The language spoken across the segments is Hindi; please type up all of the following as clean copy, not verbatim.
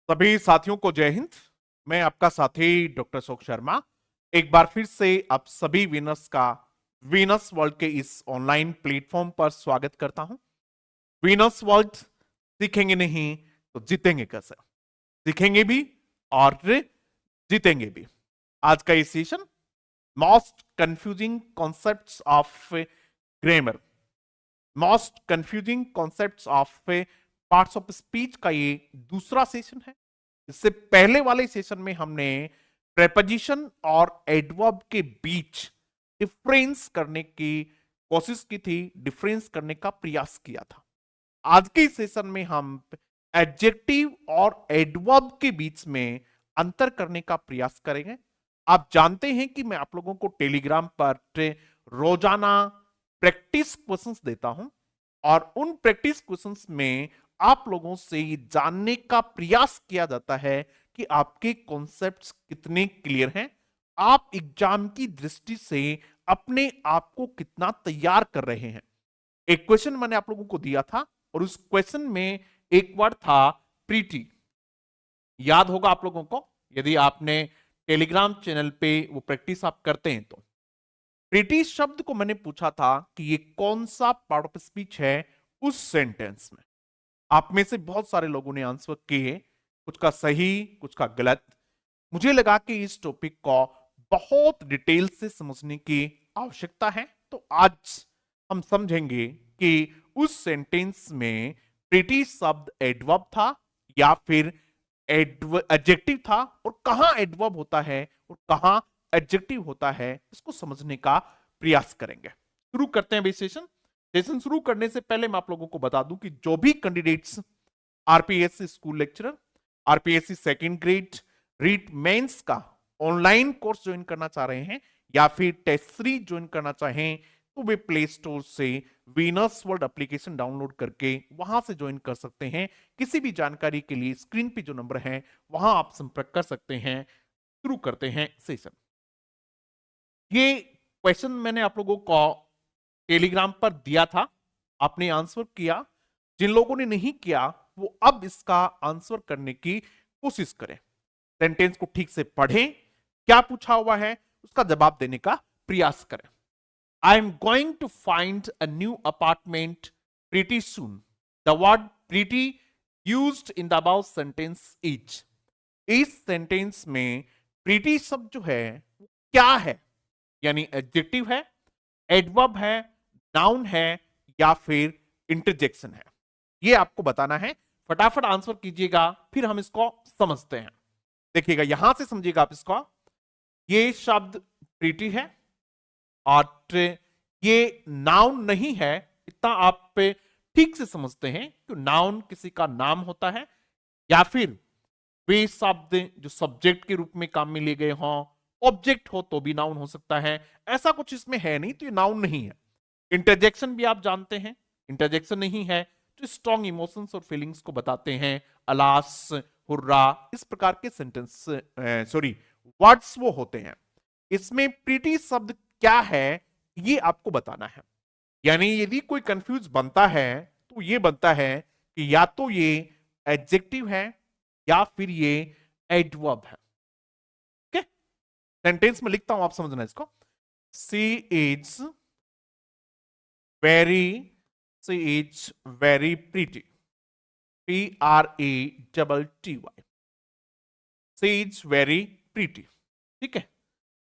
सभी साथियों को जय हिंद। मैं आपका साथी डॉक्टर अशोक शर्मा एक बार फिर से आप सभी विनर्स का वीनस वर्ल्ड के इस ऑनलाइन प्लेटफॉर्म पर स्वागत करता हूं। वीनस वर्ल्ड सीखेंगे नहीं तो जीतेंगे कैसे? सीखेंगे भी और जीतेंगे भी। आज का ये session most confusing concepts of grammar, most confusing concepts of parts of speech का ये दूसरा सेशन है। इससे पहले वाले सेशन में हमने प्रेपोजिशन और एडवर्ब के बीच डिफरेंस करने की कोशिश की थी, डिफरेंस करने का प्रयास किया था। आज के सेशन में हम एडजेक्टिव और एडवर्ब के बीच में अंतर करने का प्रयास करेंगे। आप जानते हैं कि मैं आप लोगों को टेलीग्राम पर रोजाना प्रैक्टिस क्वेश्चंस देता हूं और उन प्रैक्टिस क्वेश्चंस में आप लोगों से ये जानने का प्रयास किया जाता है कि आपके कॉन्सेप्ट्स कितने क्लियर हैं, आप एग्जाम की दृष्टि से अपने आप को कितना तैयार कर रहे हैं। एक क्वेश्चन मैंने आप लोगों को दिया था और उस क्वेश्चन में एक वर्ड था प्रीटी। याद होगा आप लोगों को, यदि आपने टेलीग्राम चैनल पे वो प्रैक्टिस आप करते हैं तो। प्रीटी शब्द को मैंने पूछा था कि ये कौन सा पार्ट ऑफ स्पीच है उस सेंटेंस में। आप में से बहुत सारे लोगों ने आंसर किए, कुछ का सही कुछ का गलत। मुझे लगा कि इस टॉपिक को बहुत डिटेल से समझने की आवश्यकता है, तो आज हम समझेंगे कि उस सेंटेंस में प्रीटी शब्द एडवर्ब था या फिर एडजेक्टिव था, और कहां एडवर्ब होता है और कहां एडजेक्टिव होता है, इसको समझने का प्रयास करेंगे। शुरू करते हैं भाई सेशन। सेशन शुरू करने से पहले मैं आप लोगों को बता दूं कि जो भी candidates RPSC school lecturer, RPSC second grade, REET mains का ऑनलाइन कोर्स ज्वाइन करना चाह रहे हैं या फिर टेस्ट सीरीज ज्वाइन करना चाहें तो वे प्ले स्टोर से वीनस वर्ल्ड एप्लीकेशन डाउनलोड करके वहां से ज्वाइन कर सकते हैं। किसी भी जानकारी के लिए स्क्रीन पे जो नंबर है वहां आप संपर्क कर सकते हैं। शुरू करते हैं सेशन। ये क्वेश्चन मैंने आप लोगों को टेलीग्राम पर दिया था, आपने आंसर किया। जिन लोगों ने नहीं किया वो अब इसका आंसर करने की कोशिश करें। सेंटेंस को ठीक से पढ़ें, क्या पूछा हुआ है उसका जवाब देने का प्रयास करें। I am going to find a new apartment pretty soon. The word pretty used in the above sentence is. इस सेंटेंस में प्रीटी शब्द जो है वो क्या है, यानी एडजेक्टिव है, एडवर्ब है, नाउन है या फिर इंटरजेक्शन है, ये आपको बताना है। फटाफट आंसर कीजिएगा, फिर हम इसको समझते हैं। देखिएगा, यहां से समझिएगा आप इसको। ये शब्द प्रीटी है और ये नाउन नहीं है, इतना आप पे ठीक से समझते हैं कि नाउन किसी का नाम होता है या फिर वे शब्द जो सब्जेक्ट के रूप में काम में लिए गए हों, ऑब्जेक्ट हो तो भी नाउन हो सकता है। ऐसा कुछ इसमें है नहीं, तो ये नाउन नहीं है। इंटरजेक्शन भी आप जानते हैं, इंटरजेक्शन नहीं है जो स्ट्रॉन्ग इमोशंस और फीलिंग्स को बताते हैं, अलास, हुर्रा, इस प्रकार के सेंटेंस सॉरी वर्ड्स वो होते हैं। इसमें प्रीटी शब्द क्या है ये आपको बताना है। यानी यदि कोई कंफ्यूज बनता है तो ये बनता है कि या तो ये एडजेक्टिव है या फिर ये एडवर्ब है। ओके, सेंटेंस में लिखता हूं, आप समझना इसको। She is very she is very pretty, PRETTY। She is very pretty, ठीक है।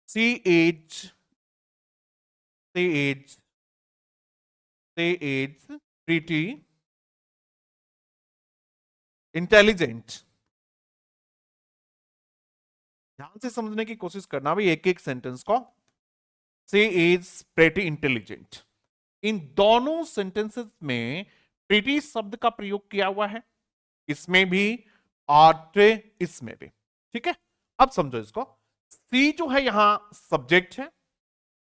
She is she is she is pretty intelligent. ध्यान से समझने की कोशिश करना भाई एक एक सेंटेंस को। सी इज प्रेटी इंटेलिजेंट, इन दोनों सेंटेंसेस में प्रीटी शब्द का प्रयोग किया हुआ है, इसमें भी और इसमें भी, ठीक है। अब समझो इसको। सी जो है यहां सब्जेक्ट है,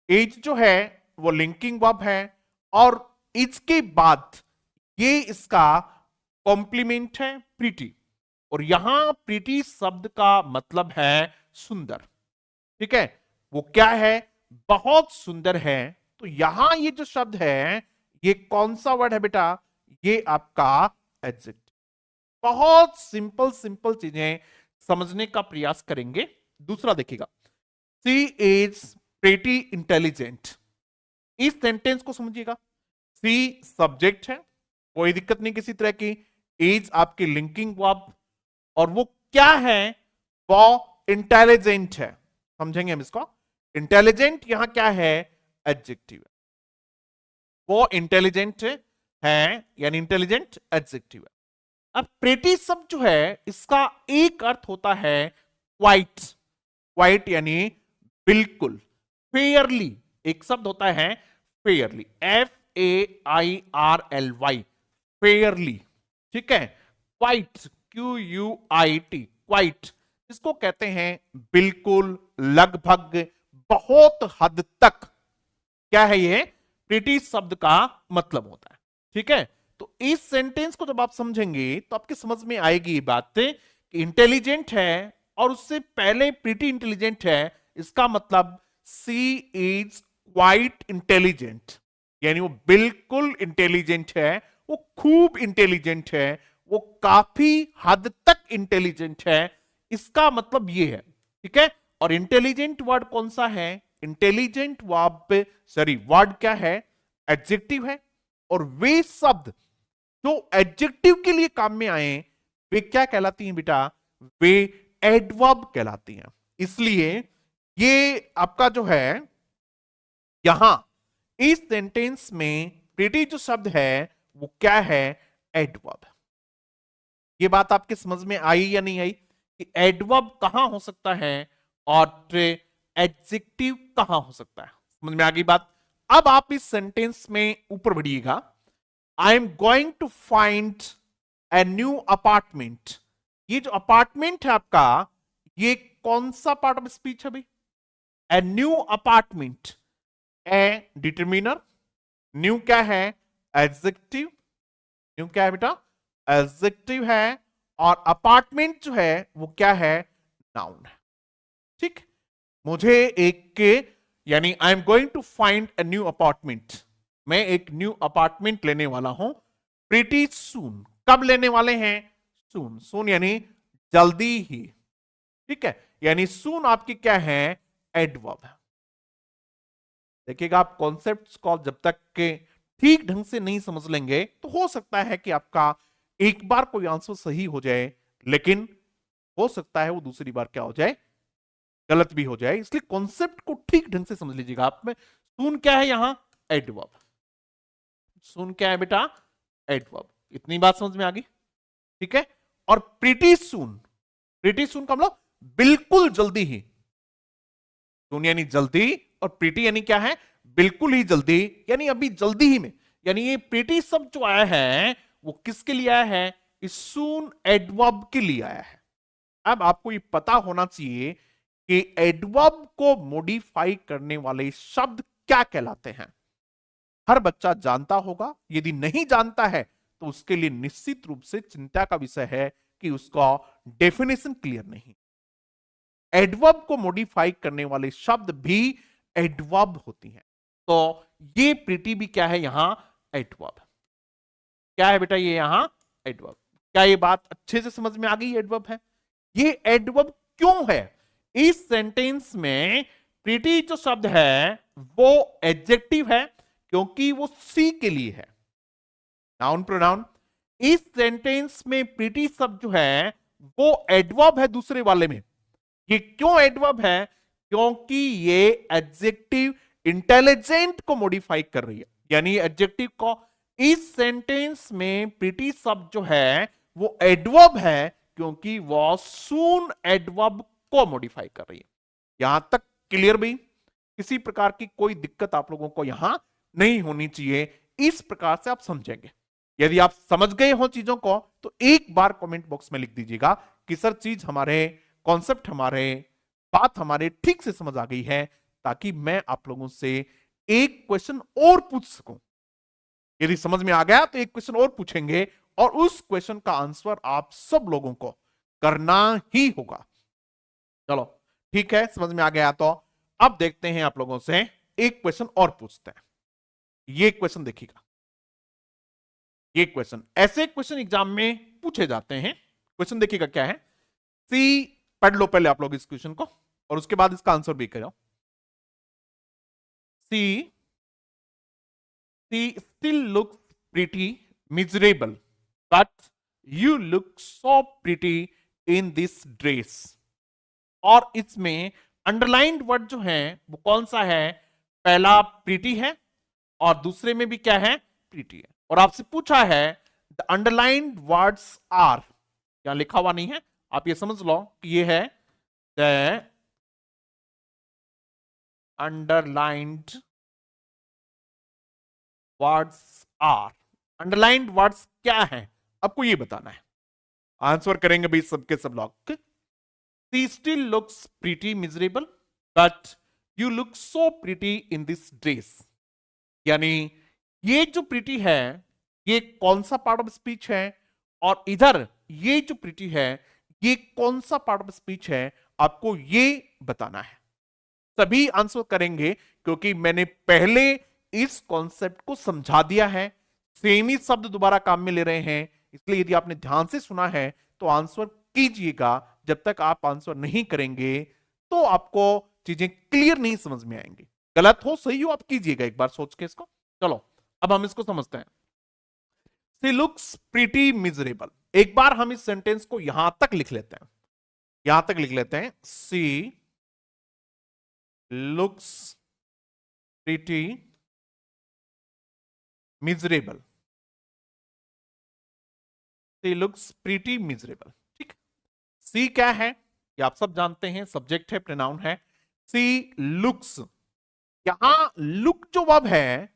एज जो है वो लिंकिंग वर्ब है, और इसके बाद ये इसका कॉम्प्लीमेंट है प्रीटी, और यहां प्रीटी शब्द का मतलब है सुंदर, ठीक है। वो क्या है? बहुत सुंदर है। तो यहां ये जो शब्द है ये कौन सा वर्ड है बेटा? ये आपका एडजेक्टिव। बहुत सिंपल सिंपल चीजें समझने का प्रयास करेंगे। दूसरा देखिएगा, सी इज प्रेटी इंटेलिजेंट। इस सेंटेंस को समझिएगा। सी सब्जेक्ट है, कोई दिक्कत नहीं किसी तरह की। इज आपकी लिंकिंग वर्ब, और वो क्या है, वो इंटेलिजेंट है। समझेंगे हम इसको। इंटेलिजेंट यहां क्या है, एडजेक्टिव है। वो इंटेलिजेंट है यानी इंटेलिजेंट एडजेक्टिव है। अब प्रेटी शब्द जो है इसका एक अर्थ होता है क्वाइट। क्वाइट यानी बिल्कुल। फेयरली एक शब्द होता है फेयरली, FAIRLY, फेयरली। ठीक है। क्वाइट, QUIT, क्वाइट, इसको कहते हैं बिल्कुल, लगभग, बहुत हद तक। क्या है ये, प्रीटी शब्द का मतलब होता है। ठीक है। तो इस सेंटेंस को जब आप समझेंगे तो आपके समझ में आएगी ये बात कि इंटेलिजेंट है और उससे पहले प्रीटी इंटेलिजेंट है। इसका मतलब सी इज क्वाइट इंटेलिजेंट, यानी वो बिल्कुल इंटेलिजेंट है, वो खूब इंटेलिजेंट है, वो काफी हद तक इंटेलिजेंट है। इसका मतलब ये है। ठीक है। और इंटेलिजेंट वर्ड कौन सा है, इंटेलिजेंट वर्ड क्या है, एडजेक्टिव है। और वे शब्द जो एडजेक्टिव के लिए काम में आए वे क्या कहलाती हैं बेटा, वे एडवर्ब कहलाती हैं। इसलिए ये आपका जो है यहां इस सेंटेंस में प्रीटी जो शब्द है वो क्या है, एडवर्ब। ये बात आपके समझ में आई या नहीं आई कि एडवर्ब कहां हो सकता है और एडजेक्टिव कहां हो सकता है। समझ में आ गई बात। अब आप इस सेंटेंस में ऊपर बढ़िएगा। I am going to find a new apartment. ये जो अपार्टमेंट है आपका, ये कौन सा पार्ट ऑफ स्पीच है भाई, ए न्यू अपार्टमेंट, ए डिटरमिनर, न्यू क्या है, एडजेक्टिव। न्यू क्या है बेटा, एडजेक्टिव है। और अपार्टमेंट जो है वो क्या है, नाउन है। ठीक। मुझे एक यानी I am going to find a new apartment, मैं एक न्यू अपार्टमेंट लेने वाला हूं प्रीटी सून। कब लेने वाले हैं, सून। सून यानी जल्दी ही। ठीक है। यानी सून आपकी क्या है, एडवर्ब है। देखिएगा आप कॉन्सेप्ट्स को जब तक के ठीक ढंग से नहीं समझ लेंगे तो हो सकता है कि आपका एक बार कोई आंसर सही हो जाए, लेकिन हो सकता है वो दूसरी बार क्या हो जाए, गलत भी हो जाए। इसलिए कॉन्सेप्ट को ठीक ढंग से समझ लीजिएगा। आप में सून क्या है यहां, एडवर्ब। सून क्या है बेटा, एडवर्ब। इतनी बात समझ में आ गई। ठीक है। और प्रीटी सून, प्रीटी सून का मतलब बिल्कुल जल्दी ही। सून यानी जल्दी, और प्रीटी यानी क्या है, बिल्कुल ही जल्दी, यानी अभी जल्दी ही में। यानी ये प्रीटी शब्द जो आया है वो किसके लिए आया है, इस सून एडवर्ब के लिए आया है। अब आपको ये पता होना चाहिए कि एडवर्ब को मॉडिफाई करने वाले शब्द क्या कहलाते हैं। हर बच्चा जानता होगा, यदि नहीं जानता है तो उसके लिए निश्चित रूप से चिंता का विषय है कि उसका डेफिनेशन क्लियर नहीं। एडवर्ब को मॉडिफाई करने वाले शब्द भी एडवर्ब होती हैं। तो ये प्रीटी भी क्या है यहां, एडवर्ब। क्या है बेटा ये यहां, एडवर्ब। क्या ये बात अच्छे से समझ में आ गई, एडवर्ब है। ये एडवर्ब क्यों है, इस सेंटेंस में प्रीटी जो शब्द है वो एडजेक्टिव है क्योंकि वो सी के लिए है, नाउन प्रोनाउन। इस सेंटेंस में प्रीटी शब्द जो है वो एडवर्ब है दूसरे वाले में। ये क्यों एडवर्ब है, क्योंकि ये एडजेक्टिव इंटेलिजेंट को मॉडिफाई कर रही है। यानी एडजेक्टिव को इस सेंटेंस में प्रीटी शब्द जो है वो एडवर्ब है क्योंकि वो सून एडवर्ब को मॉडिफाई कर रही है। यहां तक क्लियर भी, किसी प्रकार की कोई दिक्कत आप लोगों को यहां नहीं होनी चाहिए। इस प्रकार से आप समझेंगे। यदि आप समझ गए हो चीजों को तो एक बार कमेंट बॉक्स में लिख दीजिएगा कि सर चीज हमारे, कॉन्सेप्ट हमारे, बात हमारे ठीक से समझ आ गई है, ताकि मैं आप लोगों से एक क्वेश्चन और पूछ सकूं। यदि समझ में आ गया तो एक क्वेश्चन और पूछेंगे और उस क्वेश्चन का आंसर आप सब लोगों को करना ही होगा। चलो ठीक है, समझ में आ गया। तो अब देखते हैं आप लोगों से एक क्वेश्चन और पूछते हैं। ये क्वेश्चन देखिएगा। ये क्वेश्चन, ऐसे क्वेश्चन एग्जाम में पूछे जाते हैं। क्वेश्चन देखिएगा क्या है। सी, पढ़ लो पहले आप लोग इस क्वेश्चन को और उसके बाद इसका आंसर भी करो। सी still looks pretty miserable, but you look so pretty in this dress। और इसमें अंडरलाइंड वर्ड जो है वो कौन सा है? पहला प्रीटी है और दूसरे में भी क्या है? प्रीटी है। और आपसे पूछा है द अंडरलाइंड वर्ड्स आर, यहां लिखा हुआ नहीं है, आप ये समझ लो कि ये है the underlined words are. Underlined words क्या है आपको ये बताना है। आंसर करेंगे भाई सबके सब लोग। She still looks pretty miserable, but you look so pretty in this dress। यानी ये जो प्रीटी है ये कौन सा पार्ट ऑफ स्पीच है, और इधर ये जो प्रीटी है ये कौन सा पार्ट ऑफ स्पीच है, आपको ये बताना है। सभी आंसर करेंगे क्योंकि मैंने पहले इस कॉन्सेप्ट को समझा दिया है। सेम ही शब्द दोबारा काम में ले रहे हैं, इसलिए यदि आपने ध्यान से सुना है तो आंसर कीजिएगा। जब तक आप आंसर नहीं करेंगे तो आपको चीजें क्लियर नहीं समझ में आएंगी। गलत हो सही हो आप कीजिएगा एक बार सोच के इसको। चलो अब हम इसको समझते हैं। सी लुक्स प्रीटी मिजरेबल। एक बार हम इस सेंटेंस को यहां तक लिख लेते हैं, यहां तक लिख लेते हैं। सी लुक्स प्रीटी मिजरेबल। सी लुक्स प्रीटी मिजरेबल। ठीक, सी क्या है ये आप सब जानते हैं, सब्जेक्ट है, प्रोनाउन है। सी लुक्स, यहां लुक जो वर्ब है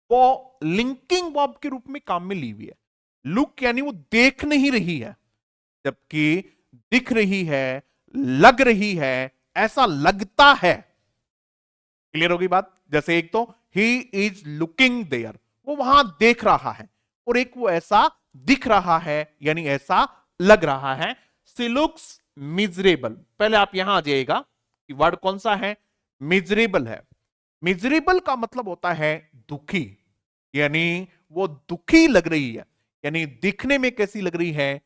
वो लिंकिंग वर्ब के रूप में काम में ली हुई है। लुक यानी वो देख नहीं रही है, जबकि दिख रही है, लग रही है, ऐसा लगता है। क्लियर होगी बात? जैसे एक तो ही इज लुकिंग देयर, वो वहां देख रहा है, और एक वो ऐसा दिख रहा है यानी ऐसा लग रहा है। सी लुक्स मिजरेबल। पहले आप यहां आ जाइएगा कि वर्ड कौन सा है? मिजरेबल है। मिजरेबल का मतलब होता है दुखी, यानी वो दुखी लग रही है, यानी दिखने में कैसी लग रही है?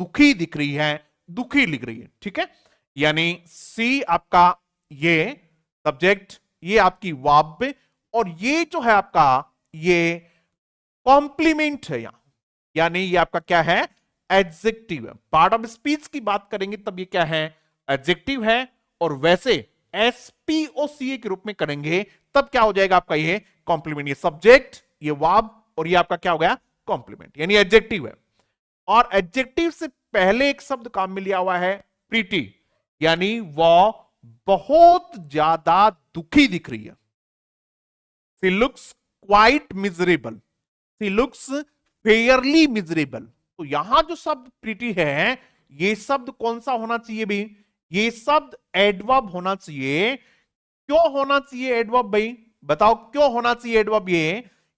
दुखी दिख रही है, दुखी लिख रही है। ठीक है, यानी सी आपका ये सब्जेक्ट, ये आपकी वर्ब, और ये जो है आपका ये कॉम्प्लीमेंट है यहां, यानी ये आपका क्या है? एडजेक्टिव है। पार्ट ऑफ स्पीच की बात करेंगे तब ये क्या है? एडजेक्टिव है। और वैसे एसपीओसीए के रूप में करेंगे तब क्या हो जाएगा आपका? ये कॉम्प्लीमेंट, ये सब्जेक्ट, ये वर्ब, और ये आपका क्या हो गया? कॉम्प्लीमेंट, यानी एडजेक्टिव है। और एडजेक्टिव से पहले एक शब्द काम में लिया हुआ है प्रीटी, यानी वो बहुत ज्यादा दुखी दिख रही है। सी लुक्स क्वाइट मिजरेबल, सी लुक्स फेयरली मिजरेबल। तो यहां जो शब्द प्रीटी है ये शब्द कौन सा होना चाहिए भाई? ये शब्द एडवर्ब होना चाहिए। क्यों होना चाहिए एडवर्ब भाई? बताओ क्यों होना चाहिए एडवर्ब?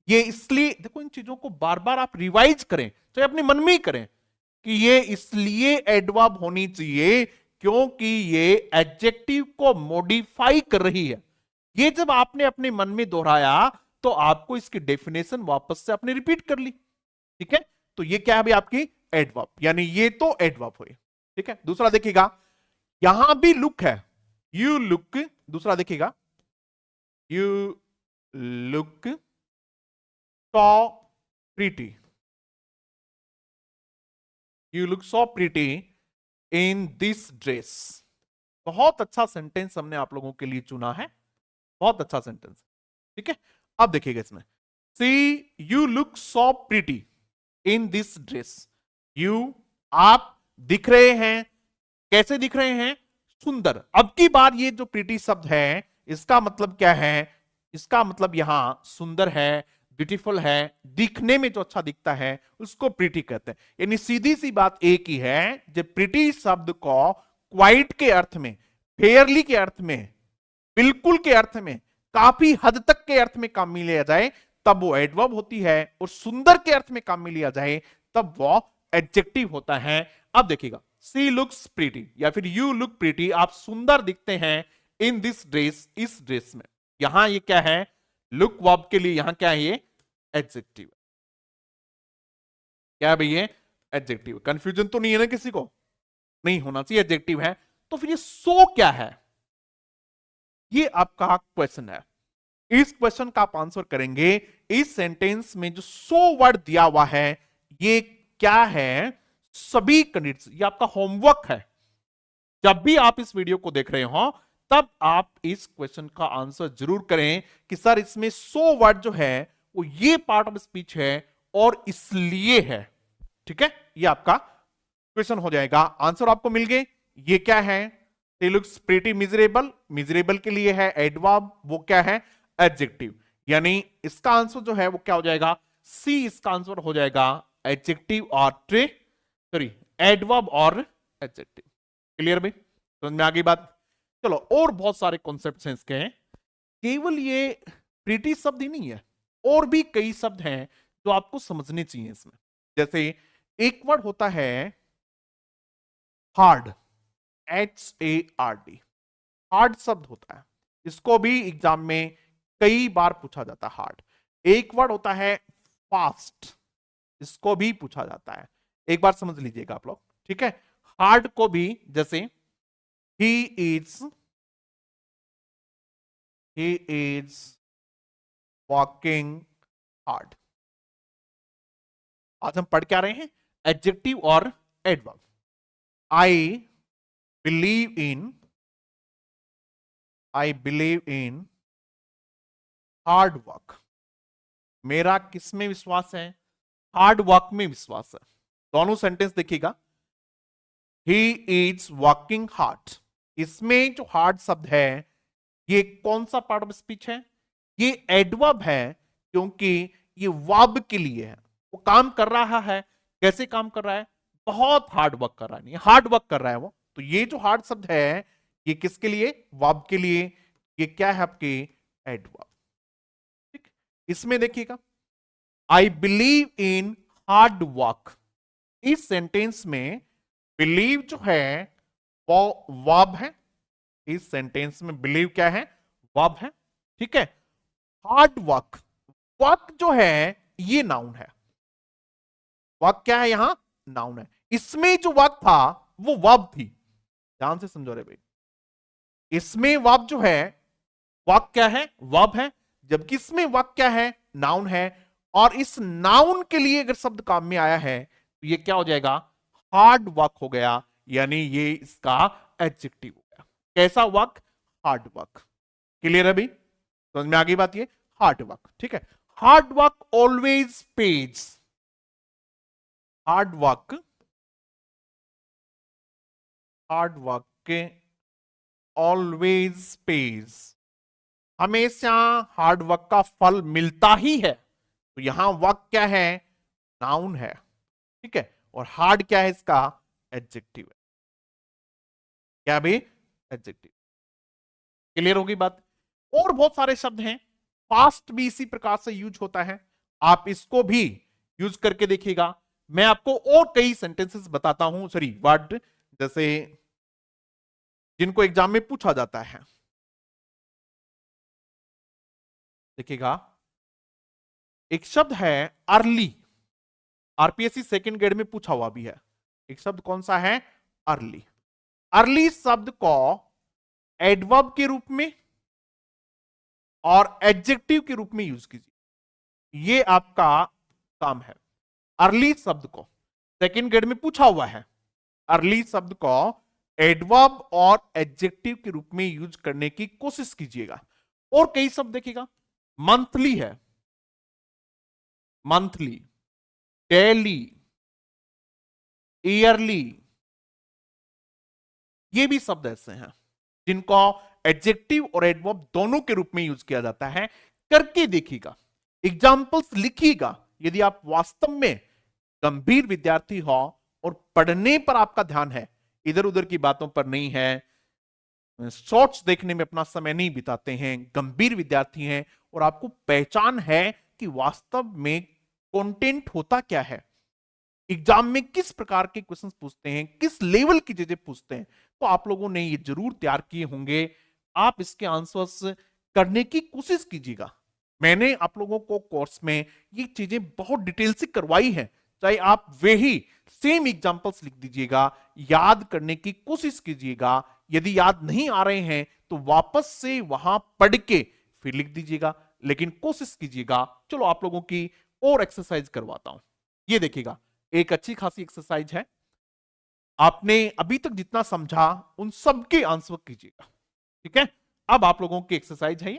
ये इसलिए, देखो इन चीजों को बार बार आप रिवाइज करें, चाहे अपने मन में ही करें कि ये इसलिए एडवर्ब होनी चाहिए क्योंकि ये एडजेक्टिव को मॉडिफाई कर रही है। ये जब आपने अपने मन में दोहराया तो आपको इसकी डेफिनेशन वापस से आपने रिपीट कर ली। ठीक है, तो ये क्या है भाई? आपकी एडवर्ब, यानी ये तो एडवर्ब हुई। ठीक है, दूसरा देखिएगा, यहां भी लुक है, यू लुक। दूसरा देखिएगा, you look so pretty, you look so pretty in this dress. बहुत अच्छा सेंटेंस हमने आप लोगों के लिए चुना है, बहुत अच्छा सेंटेंस। ठीक है, अब देखिएगा इसमें, see you look so pretty in this dress. You, आप दिख रहे हैं, कैसे दिख रहे हैं? सुंदर। अब की बार ये जो प्रीटी शब्द है इसका मतलब क्या है? इसका मतलब यहां सुंदर है, ब्यूटीफुल है, दिखने में जो अच्छा दिखता है उसको प्रीटी कहते हैं। यानी सीधी सी बात एक ही है, जब प्रीटी शब्द को क्वाइट के अर्थ में, फेयरली के अर्थ में, बिल्कुल के अर्थ में, काफी हद तक के अर्थ में काम में लिया जाए तब वो एडवर्ब होती है, और सुंदर के अर्थ में काम में लिया जाए तब वो एडजेक्टिव होता है। अब देखिएगा, सी लुक्स प्रीटी या फिर यू लुक प्रीटी, आप सुंदर दिखते हैं इन दिस ड्रेस, इस ड्रेस में। यहां ये क्या है? लुक वर्ब के लिए यहां क्या है? ये एडजेक्टिव। क्या है भैया? एडजेक्टिव। कंफ्यूजन तो नहीं है ना किसी को? नहीं होना चाहिए, एडजेक्टिव है। तो फिर ये सो क्या है? ये आपका क्वेश्चन है। इस क्वेश्चन का आप आंसर करेंगे। इस सेंटेंस में जो सो वर्ड दिया हुआ है ये क्या है? सभी कंडीशन। ये आपका होमवर्क है। जब भी आप इस वीडियो को देख रहे हो तब आप इस क्वेश्चन का आंसर जरूर करें कि सर इसमें सो वर्ड जो है वो ये पार्ट ऑफ स्पीच है और इसलिए है। ठीक है, ये आपका क्वेश्चन हो जाएगा। आंसर आपको मिल गए। ये क्या है? He looks pretty miserable। Miserable के लिए है एडवर्ब, वो क्या है? एडजेक्टिव। यानी इसका आंसर जो है वो क्या हो जाएगा? सी इसका आंसर हो जाएगा एडजेक्टिव और सॉरी एडवर्ब और एडजेक्टिव। क्लियर भाई? समझ में आ गई बात? चलो, और बहुत सारे कॉन्सेप्ट्स हैं इसके। केवल ये प्रीटी शब्द ही नहीं है, और भी कई शब्द हैं जो आपको समझने चाहिए इसमें। जैसे एक वर्ड होता है हार्ड, HARD। हार्ड शब्द होता है, इसको भी एग्जाम में कई बार पूछा जाता है हार्ड। एक वर्ड होता है फास्ट, इसको भी पूछा जाता है। एक बार समझ लीजिएगा आप लोग, ठीक है? हार्ड को भी, जैसे ही इज वॉकिंग हार्ड। आज हम पढ़ क्या रहे हैं? एडजेक्टिव और adverb. I believe in hard work. मेरा किस में विश्वास है? हार्ड वर्क में विश्वास है। दोनों सेंटेंस देखिएगा। ही इज वर्किंग हार्ड, इसमें जो हार्ड शब्द है ये कौन सा पार्ट ऑफ स्पीच है? ये एडवर्ब है, क्योंकि ये वर्ब के लिए है। वो काम कर रहा है। कैसे काम कर रहा है? बहुत हार्ड वर्क कर रहा है, नहीं हार्ड वर्क कर रहा है वो। तो ये जो हार्ड शब्द है ये किसके लिए? वर्ब के लिए। ये क्या है आपके? एडवर्ब। ठीक, इसमें देखिएगा I believe in hard work. इस सेंटेंस में बिलीव जो है वो वर्ब है। इस सेंटेंस में बिलीव क्या है? वर्ब है। ठीक है। हार्ड वर्क, वर्क जो है ये नाउन है। वर्क क्या है? यहां नाउन है। इसमें जो वर्क था वो वर्ब थी। ध्यान से समझो रे भाई, इसमें वर्ब जो है, वर्क क्या है? वर्ब है। जबकि इसमें वर्क क्या है? नाउन है। और इस नाउन के लिए अगर शब्द काम में आया है तो ये क्या हो जाएगा? हार्ड वर्क हो गया। यानी ये इसका एडजेक्टिव हो गया। कैसा वर्क? Hard work. क्लियर है भाई? समझ में आ गई बात? ये हार्ड वर्क। ठीक है। Hard work always page. Hard work के ऑलवेज पेज, हमेशा हार्ड वर्क का फल मिलता ही है। तो यहां वर्क क्या है? नाउन है। ठीक है। और हार्ड क्या है? इसका एडजेक्टिव है। क्या भी? एडजेक्टिव। क्लियर होगी बात? और बहुत सारे शब्द हैं। फास्ट भी इसी प्रकार से यूज होता है, आप इसको भी यूज करके देखिएगा। मैं आपको और कई सेंटेंसेस बताता हूं, सॉरी वर्ड, जैसे जिनको एग्जाम में पूछा जाता है। देखिएगा, एक शब्द है अर्ली। आरपीएससी सेकंड ग्रेड में पूछा हुआ भी है। एक शब्द कौन सा है? अर्ली। अर्ली शब्द को एडवर्ब के रूप में और एडजेक्टिव के रूप में यूज कीजिए। ये आपका काम है। अर्ली शब्द को सेकंड ग्रेड में पूछा हुआ है। अर्ली शब्द को एडवर्ब और एडजेक्टिव के रूप में यूज करने की कोशिश कीजिएगा। और कई शब्द देखिएगा। मंथली है, मंथली, डेली, ईयरली, ये भी शब्द ऐसे हैं जिनको एडजेक्टिव और एडवर्ब दोनों के रूप में यूज किया जाता है। करके देखिएगा, एग्जाम्पल्स लिखिएगा। यदि आप वास्तव में गंभीर विद्यार्थी हो और पढ़ने पर आपका ध्यान है, इधर उधर की बातों पर नहीं है, शॉर्ट्स देखने में अपना समय नहीं बिताते हैं, गंभीर विद्यार्थी हैं और आपको पहचान है कि वास्तव में कंटेंट होता क्या है, एग्जाम में किस प्रकार के क्वेश्चंस पूछते हैं, किस लेवल की चीजें पूछते हैं, तो आप लोगों ने ये जरूर तैयार किए होंगे। आप इसके आंसर्स करने की कोशिश कीजिएगा। मैंने आप लोगों को कोर्स में ये चीजें बहुत डिटेल से करवाई है। चाहे आप वे ही सेम एग्जांपल्स लिख दीजिएगा, याद करने की कोशिश कीजिएगा। यदि याद नहीं आ रहे हैं तो वापस से वहां पढ़ के फिर लिख दीजिएगा, लेकिन कोशिश कीजिएगा। चलो आप लोगों की और एक्सरसाइज करवाता हूं। ये देखिएगा, एक अच्छी खासी एक्सरसाइज है। आपने अभी तक जितना समझा उन सबके आंसर कीजिएगा, ठीक है। अब आप लोगों की एक्सरसाइज है ये।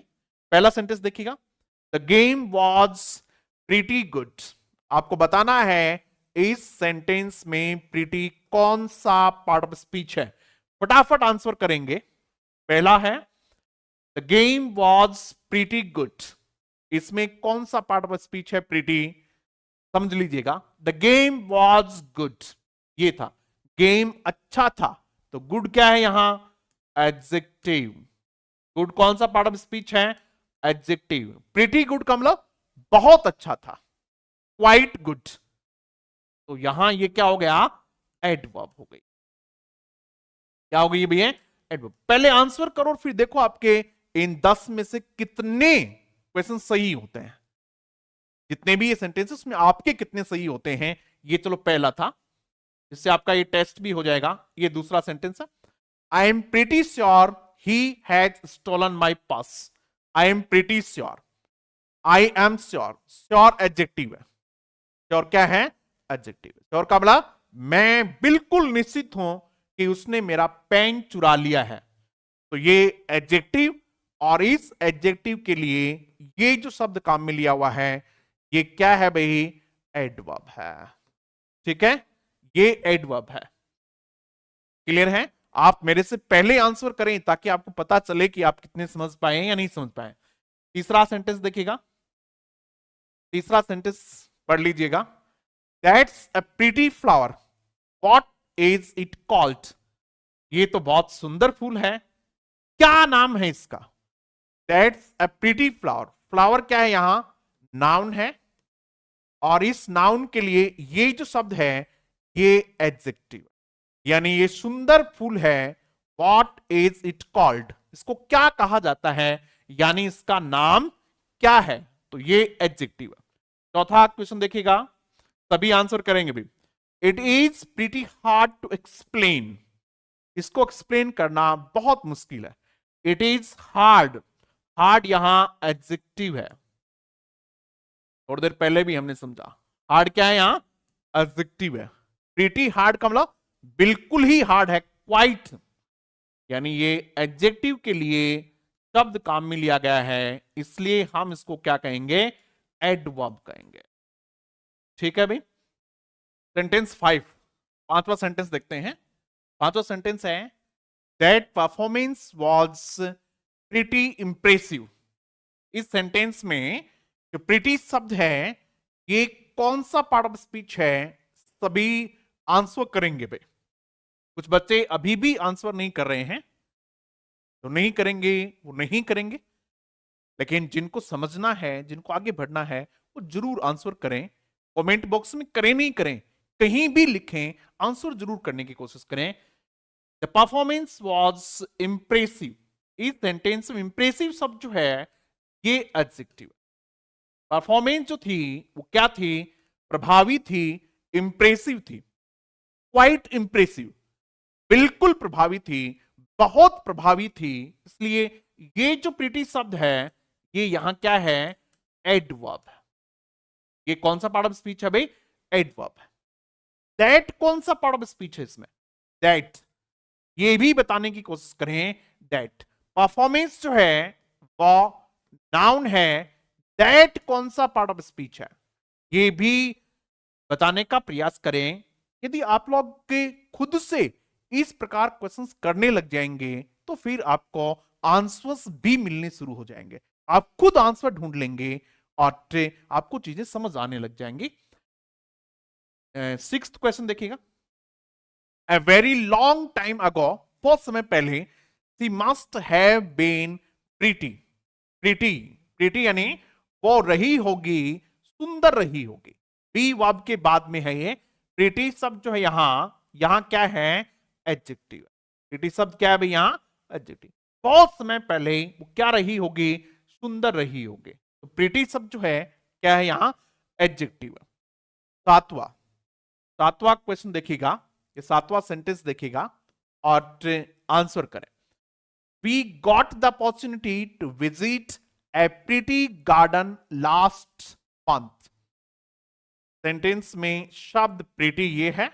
पहला सेंटेंस देखिएगा, the game was pretty good. आपको बताना है इस सेंटेंस में प्रीटी कौन सा पार्ट ऑफ स्पीच है। फटाफट आंसर करेंगे। पहला है the game was pretty good, इसमें कौन सा पार्ट ऑफ स्पीच है प्रीटी, समझ लीजिएगा। द गेम वॉज गुड, ये था, गेम अच्छा था, तो गुड क्या है यहां, एडजेक्टिव। गुड कौन सा पार्ट ऑफ स्पीच है, एडजेक्टिव। प्रीटी गुड का मतलब बहुत अच्छा था, क्वाइट गुड, तो यहां ये क्या हो गया, एडवर्ब हो गई। क्या हो गई भैया, एडवर्ब। पहले आंसर करो फिर देखो आपके इन 10 में से कितने क्वेश्चन सही होते हैं। जितने भी ये सेंटेंसेस में आपके कितने सही होते हैं। ये चलो पहला था, जिससे आपका ये टेस्ट भी हो जाएगा। ये दूसरा सेंटेंस है, I am pretty sure he has stolen my purse. I am pretty sure, I am sure, sure adjective है। श्योर क्या है, एडजेक्टिव। श्योर का मतलब मैं बिल्कुल निश्चित हूं कि उसने मेरा पेन चुरा लिया है, तो ये एडजेक्टिव। और इस एडजेक्टिव के लिए ये जो शब्द काम में लिया हुआ है ये क्या है भाई, एडवर्ब है, ठीक है। ये एडवर्ब है। क्लियर है। आप मेरे से पहले आंसर करें ताकि आपको पता चले कि आप कितने समझ पाए या नहीं समझ पाए। तीसरा सेंटेंस देखिएगा, तीसरा सेंटेंस पढ़ लीजिएगा, that's a pretty flower, what is it called. ये तो बहुत सुंदर फूल है, क्या नाम है इसका। That's a pretty flower, flower क्या है यहां, नाउन है, और इस नाउन के लिए ये जो शब्द है ये एडजेक्टिव, यानी ये सुंदर फूल है। व्हाट इज इट कॉल्ड, इसको क्या कहा जाता है, यानी इसका नाम क्या है, तो ये एडजेक्टिव है। चौथा क्वेश्चन देखिएगा, सभी आंसर करेंगे भी। It is pretty hard to explain, इसको एक्सप्लेन करना बहुत मुश्किल है। इट इज हार्ड, हार्ड यहां एडजेक्टिव है, थोड़ी देर पहले भी हमने समझा। हार्ड क्या है यहां, एडजेक्टिव है। प्रीटी हार्ड का मतलब बिल्कुल ही हार्ड है, क्वाइट, यानी ये एडजेक्टिव के लिए शब्द काम में लिया गया है, इसलिए हम इसको क्या कहेंगे, एडवर्ब कहेंगे, ठीक है भाई। सेंटेंस 5, पांचवा सेंटेंस देखते हैं। पांचवा सेंटेंस है, that performance was pretty impressive. इस सेंटेंस में जो प्रीटी शब्द है ये कौन सा पार्ट ऑफ स्पीच है, सभी आंसर करेंगे भाई। कुछ बच्चे अभी भी आंसर नहीं कर रहे हैं, तो नहीं करेंगे वो नहीं करेंगे, लेकिन जिनको समझना है, जिनको आगे बढ़ना है, वो जरूर आंसर करें। कमेंट बॉक्स में करें नहीं करें, कहीं भी लिखें, आंसर जरूर करने की कोशिश करें। द परफॉर्मेंस वॉज इंप्रेसिव, इस सेंटेंस में इंप्रेसिव शब्द जो है ये एडजेक्टिव। परफॉर्मेंस जो थी वो क्या थी, प्रभावी थी, इंप्रेसिव थी, क्वाइट इंप्रेसिव, बिल्कुल प्रभावी थी, बहुत प्रभावी थी, इसलिए ये जो प्रीटी शब्द है ये यहां क्या है, एडवर्ब है। ये कौन सा पार्ट ऑफ स्पीच है भाई, एडवर्ब है। दैट कौन सा पार्ट ऑफ स्पीच है इसमें, दैट, ये भी बताने की कोशिश करें। दैट परफॉर्मेंस जो है वो नाउन है, दैट कौन सा पार्ट ऑफ स्पीच है ये भी बताने का प्रयास करें। यदि आप लोग के खुद से इस प्रकार क्वेश्चंस करने लग जाएंगे तो फिर आपको आंसर्स भी मिलने शुरू हो जाएंगे, आप खुद आंसर ढूंढ लेंगे और आपको चीजें समझ आने लग जाएंगी। सिक्स्थ क्वेश्चन देखिएगा, A very long time ago, बहुत समय पहले, she must have been pretty, pretty, pretty यानी वो रही होगी, सुंदर रही होगी। बी वर्ब के बाद में है ये प्रीटी शब्द जो है यहां क्या है, एडजेक्टिव। प्रीटी शब्द क्या है भाई यहां, एडजेक्टिव। बहुत समय पहले वो क्या रही होगी, सुंदर रही होगी, तो प्रीटी शब्द जो है क्या है यहां, एडजेक्टिव। सातवां, सातवां क्वेश्चन देखिएगा, ये सातवां सेंटेंस देखिएगा और आंसर करें। We got the opportunity to visit a pretty garden last month. Sentence में शब्द प्रिटी ये है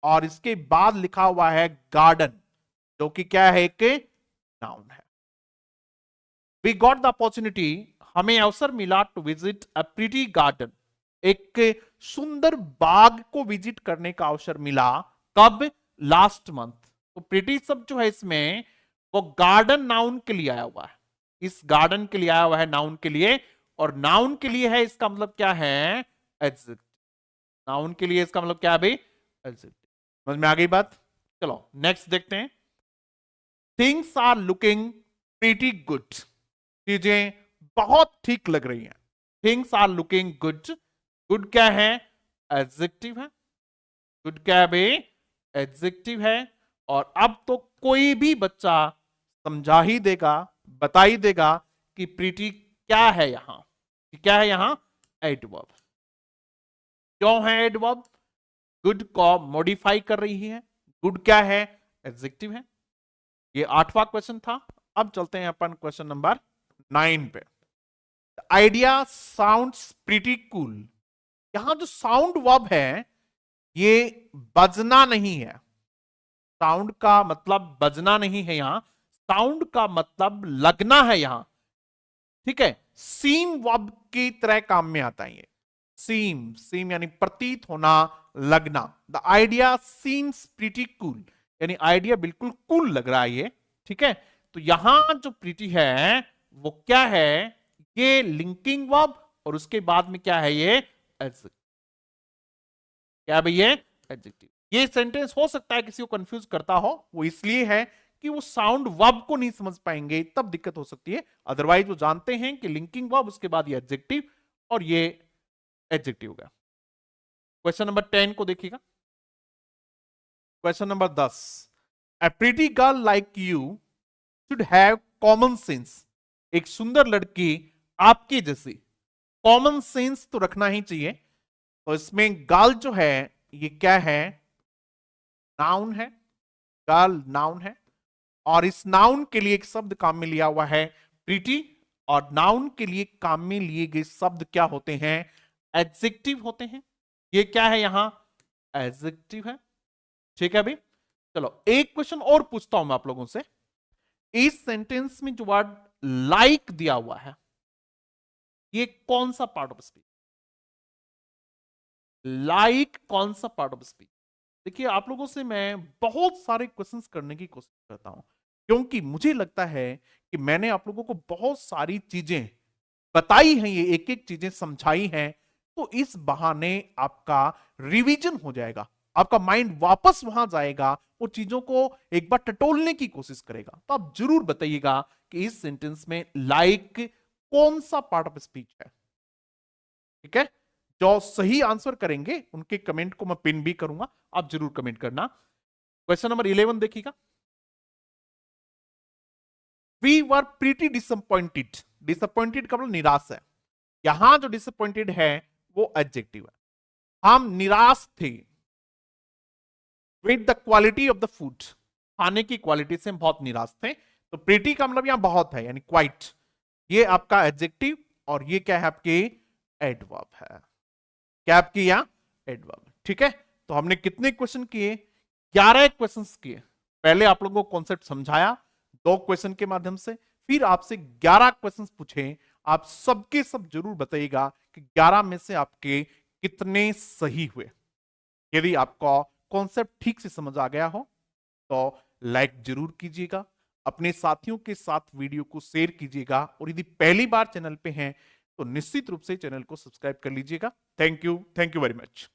और इसके बाद लिखा हुआ है गार्डन, जो कि क्या है, एक नाउन है। वी गॉट द अपॉर्चुनिटी, हमें अवसर मिला to visit a pretty garden, एक सुंदर बाग को विजिट करने का अवसर मिला। कब? Last month. तो प्रिटी शब्द जो है इसमें वो गार्डन नाउन के लिए आया हुआ है, इस गार्डन के लिए आया हुआ है, नाउन के लिए, और नाउन के लिए है, इसका मतलब क्या है, एडजेक्टिव। नाउन के लिए इसका मतलब क्या है भाई, एडजेक्टिव। समझ में आ गई बात? चलो नेक्स्ट देखते हैं। Things are looking pretty good, चीजें बहुत ठीक लग रही हैं। Things are looking good, good क्या है, एडजेक्टिव है। गुड क्या है भाई, एडजेक्टिव है। और अब तो कोई भी बच्चा समझा ही देगा, बता ही देगा कि प्रीटी क्या है यहां, क्या है यहां, एडवर्ब। क्यों है एडवर्ब? गुड को मॉडिफाई कर रही है। गुड क्या है, एडजेक्टिव है। ये आठवां क्वेश्चन था। अब चलते हैं अपन क्वेश्चन नंबर 9 पे। Idea sounds pretty cool. यहां जो साउंड वर्ब है ये बजना नहीं है। साउंड का मतलब बजना नहीं है, यहां साउंड का मतलब लगना है यहां, ठीक है। सीम वर्ब की तरह काम में आता है ये। सीम, सीम यानी प्रतीत होना, लगना। The idea seems pretty cool, यानी आइडिया बिल्कुल कूल लग रहा है ये, ठीक है। तो यहां जो प्रीटी है वो क्या है, ये लिंकिंग वर्ब, और उसके बाद में क्या है, ये एडजेक्टिव। क्या भाई, ये एडजेक्टिव। ये सेंटेंस हो सकता है किसी को कंफ्यूज करता हो, वो इसलिए है कि वो साउंड वर्ब को नहीं समझ पाएंगे, तब दिक्कत हो सकती है। अदरवाइज वो जानते हैं कि लिंकिंग वर्ब, उसके बाद ये एडजेक्टिव, और ये एडजेक्टिव हो गया। क्वेश्चन नंबर 10 को देखिएगा। Question number 10, A pretty girl like you should have common sense. एक सुंदर लड़की आपकी जैसी कॉमन सेंस तो रखना ही चाहिए। तो इसमें गर्ल जो है ये क्या है, नाउन है। गर्ल नाउन है, और इस नाउन के लिए एक शब्द काम में लिया हुआ है प्रीटी, और नाउन के लिए काम में लिए गए शब्द क्या होते हैं, एडजेक्टिव होते हैं। ये क्या है यहां, एडजेक्टिव है, ठीक है भाई। चलो एक क्वेश्चन और पूछता हूं मैं आप लोगों से। इस सेंटेंस में जो वर्ड लाइक दिया हुआ है ये कौन सा पार्ट ऑफ स्पीच, लाइक कौन सा पार्ट ऑफ स्पीच? देखिए आप लोगों से मैं बहुत सारे क्वेश्चंस करने की कोशिश करता हूं, क्योंकि मुझे लगता है कि मैंने आप लोगों को बहुत सारी चीजें बताई हैं, ये एक एक चीजें समझाई हैं। तो इस बहाने आपका रिवीजन हो जाएगा, आपका माइंड वापस वहां जाएगा, वो चीजों को एक बार टटोलने की कोशिश करेगा। तो आप जरूर बताइएगा कि इस सेंटेंस में लाइक कौन सा पार्ट ऑफ स्पीच है, ठीक है। जो सही आंसर करेंगे उनके कमेंट को मैं पिन भी करूंगा, आप जरूर कमेंट करना। क्वेश्चन नंबर 11 देखिएगा। We were pretty disappointed. Disappointed का मतलब निराश है। यहां जो डिसअपॉइंटेड है वो एडजेक्टिव है। हम निराश थे with the quality of the food, खाने की क्वालिटी से हम बहुत निराश थे। तो प्रीटी का मतलब यहां बहुत है, यानी क्वाइट, ये आपका एडजेक्टिव, और ये क्या है आपके एडवर्ब है। क्या आपकी यहां एडवर्ब, ठीक है। तो हमने कितने क्वेश्चन किए, 11 क्वेश्चन किए। पहले आप लोगों को कॉन्सेप्ट समझाया 2 क्वेश्चन के माध्यम से, फिर आपसे 11 क्वेश्चन पूछे। आप सबके सब जरूर बताइएगा कि 11 में से आपके कितने सही हुए। यदि आपको कॉन्सेप्ट ठीक से समझ आ गया हो तो लाइक जरूर कीजिएगा, अपने साथियों के साथ वीडियो को शेयर कीजिएगा, और यदि पहली बार चैनल पे हैं तो निश्चित रूप से चैनल को सब्सक्राइब कर लीजिएगा। Thank you very much.